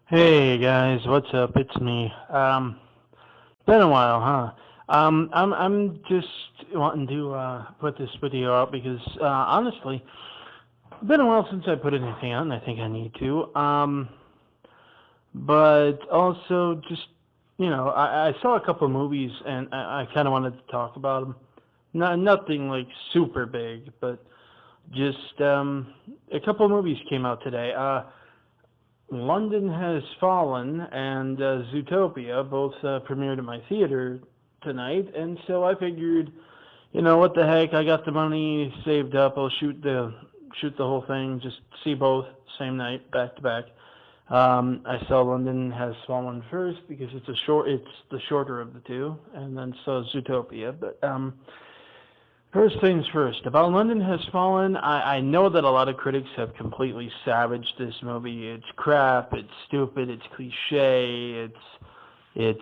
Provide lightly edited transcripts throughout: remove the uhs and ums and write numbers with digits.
Hey guys, what's up? It's me. Been a while, huh? I'm just wanting to put this video out because honestly, it's been a while since I put anything out, and I think I need to. But also just I saw a couple of movies, and I kind of wanted to talk about them. Nothing like super big, but just a couple of movies came out today. London Has Fallen and Zootopia both premiered at my theater tonight, and so I figured, what the heck? I got the money saved up. I'll shoot the whole thing. Just see both same night, back to back. I saw London Has Fallen first because it's the shorter of the two, and then saw Zootopia. But first things first, about London Has Fallen, I know that a lot of critics have completely savaged this movie. It's crap, it's stupid, it's cliche, there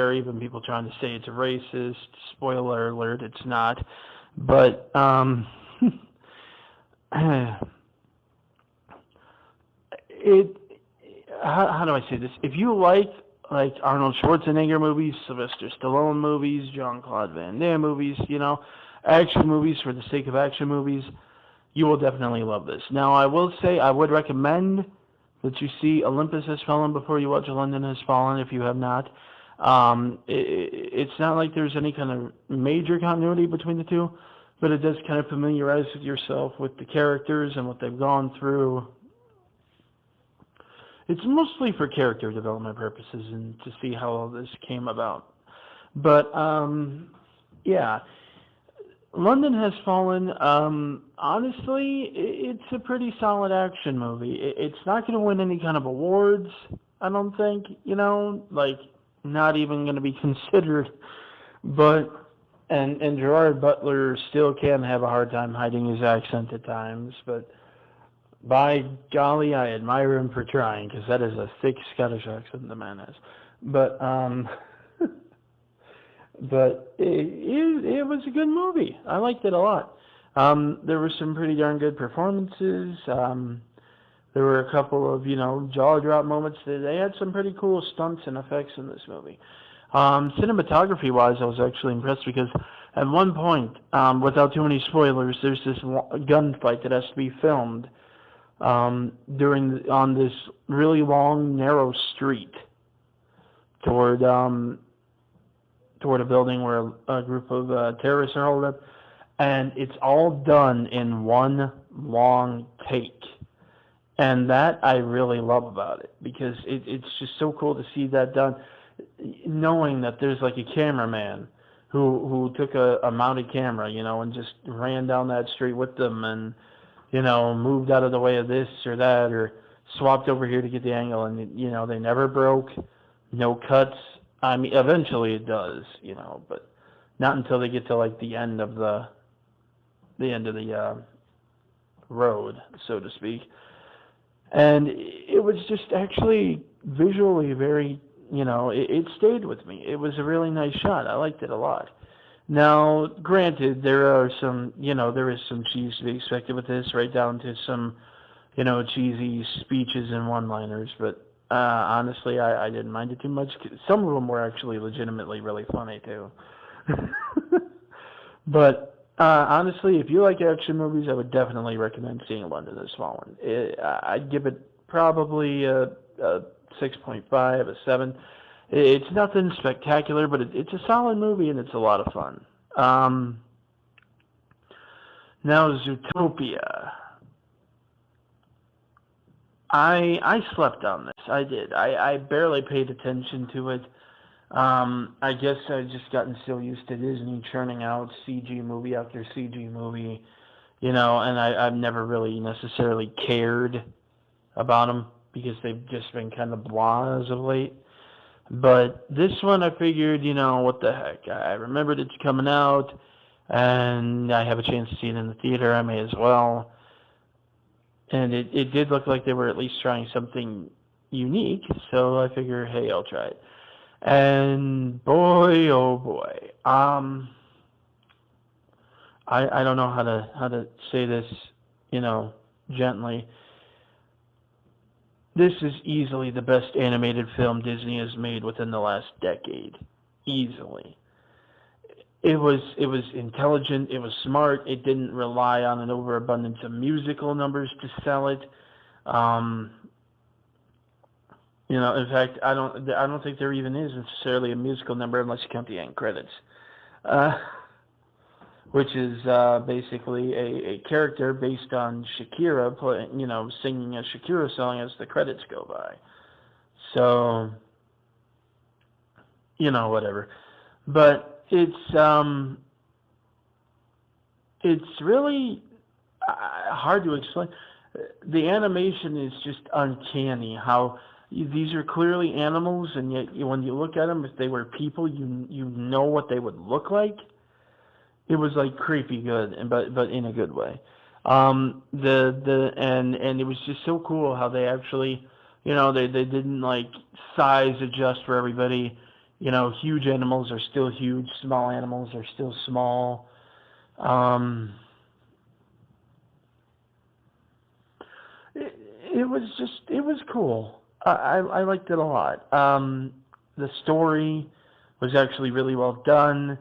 are even people trying to say it's racist. Spoiler alert, it's not. But, it, how do I say this? If you like Arnold Schwarzenegger movies, Sylvester Stallone movies, Jean-Claude Van Damme movies, action movies for the sake of action movies, you will definitely love this. Now, I will say I would recommend that you see Olympus Has Fallen before you watch London Has Fallen if you have not. It's not like there's any kind of major continuity between the two, but it does kind of familiarize yourself with the characters and what they've gone through. It's mostly for character development purposes and to see how all this came about. But yeah, London Has Fallen. Honestly, it's a pretty solid action movie. It's not going to win any kind of awards, I don't think. Like not even going to be considered. But and Gerard Butler still can have a hard time hiding his accent at times, but by golly, I admire him for trying, because that is a thick Scottish accent the man has. But it was a good movie. I liked it a lot. There were some pretty darn good performances. There were a couple of jaw drop moments. They had some pretty cool stunts and effects in this movie. Cinematography wise, I was actually impressed because at one point, without too many spoilers, there's this gunfight that has to be filmed on this really long, narrow street toward a building where a group of terrorists are holed up, and it's all done in one long take. And that I really love about it because it's just so cool to see that done, knowing that there's like a cameraman who took a mounted camera, and just ran down that street with them and moved out of the way of this or that, or swapped over here to get the angle, and they never broke, no cuts. I mean, eventually it does, but not until they get to like the end of the road, so to speak. And it was just actually visually very, it stayed with me. It was a really nice shot. I liked it a lot. Now, granted, there is some cheese to be expected with this, right down to some, cheesy speeches and one-liners, but honestly, I didn't mind it too much. Some of them were actually legitimately really funny, too. But honestly, if you like action movies, I would definitely recommend seeing London Has Fallen. I'd give it probably a 6.5, a 7. It's nothing spectacular, but it's a solid movie and it's a lot of fun. Now, Zootopia. I slept on this. I did. I barely paid attention to it. I guess I've just gotten so used to Disney churning out CG movie after CG movie, and I've never really necessarily cared about them because they've just been kind of blah as of late. But this one, I figured, what the heck? I remembered it's coming out, and I have a chance to see it in the theater. I may as well. And it did look like they were at least trying something unique, so I figure, hey, I'll try it. And boy, oh boy, I don't know how to say this, gently. This is easily the best animated film Disney has made within the last decade. Easily. It was intelligent, it was smart, it didn't rely on an overabundance of musical numbers to sell it. Um, in fact, I don't think there even is necessarily a musical number unless you count the end credits. Uh, which is basically a character based on Shakira singing a Shakira song as the credits go by. So, whatever. But it's really hard to explain. The animation is just uncanny. How these are clearly animals, and yet when you look at them, if they were people, you know what they would look like. It was like creepy good, but in a good way. And it was just so cool how they actually, they didn't like size adjust for everybody. Huge animals are still huge, small animals are still small. Um, it was cool. I liked it a lot. The story was actually really well done.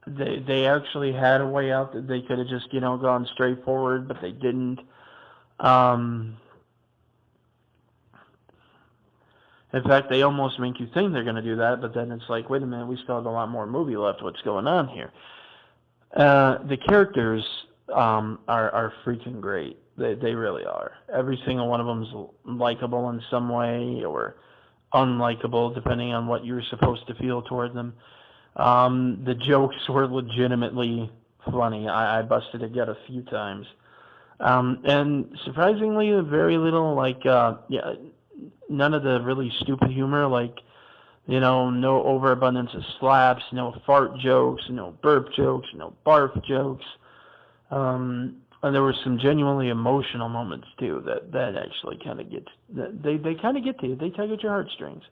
They actually had a way out that they could have just gone straight forward, but they didn't. Um, in fact, they almost make you think they're going to do that, but then it's like, wait a minute, we still have a lot more movie left. What's going on here? The characters are freaking great. They really are. Every single one of them is likable in some way or unlikable, depending on what you're supposed to feel toward them. The jokes were legitimately funny. I busted a gut a few times. And surprisingly, very little, none of the really stupid humor, no overabundance of slaps, no fart jokes, no burp jokes, no barf jokes. And there were some genuinely emotional moments too that actually kind of they kind of get to you. They tug at your heartstrings.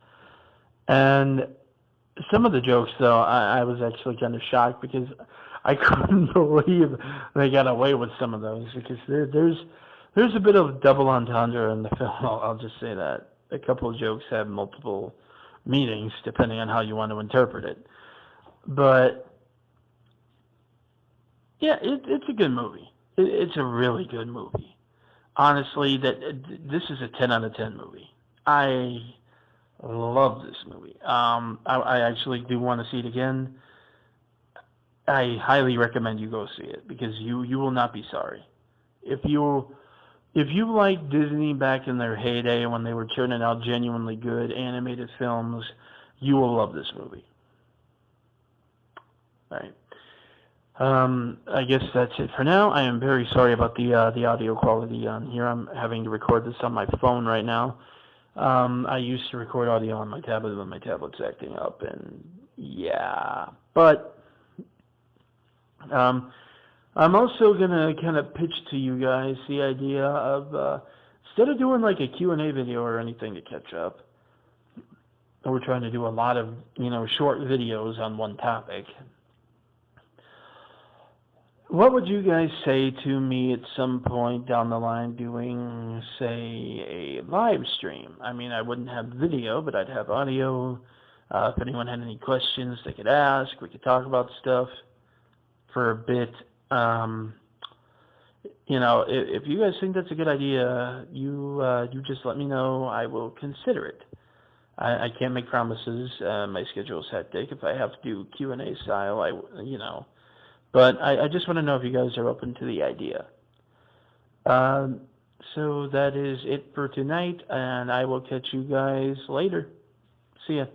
And some of the jokes, though, I was actually kind of shocked because I couldn't believe they got away with some of those because there's a bit of double entendre in the film. I'll just say that a couple of jokes have multiple meanings depending on how you want to interpret it. But yeah, it's a good movie. It's a really good movie. Honestly, this is a 10 out of 10 movie. I love this movie. I actually do want to see it again. I highly recommend you go see it because you will not be sorry. If you like Disney back in their heyday when they were churning out genuinely good animated films, you will love this movie. All right. I guess that's it for now. I am very sorry about the audio quality on here. I'm having to record this on my phone right now. I used to record audio on my tablet when my tablet's acting up, and yeah. But I'm also gonna kind of pitch to you guys the idea of instead of doing like a Q&A video or anything to catch up, we're trying to do a lot of short videos on one topic. What would you guys say to me at some point down the line doing, say, a live stream? I mean, I wouldn't have video, but I'd have audio. If anyone had any questions, they could ask. We could talk about stuff for a bit. If you guys think that's a good idea, you just let me know. I will consider it. I can't make promises. My schedule is hectic. If I have to do Q&A style, But I just want to know if you guys are open to the idea. So that is it for tonight, and I will catch you guys later. See ya.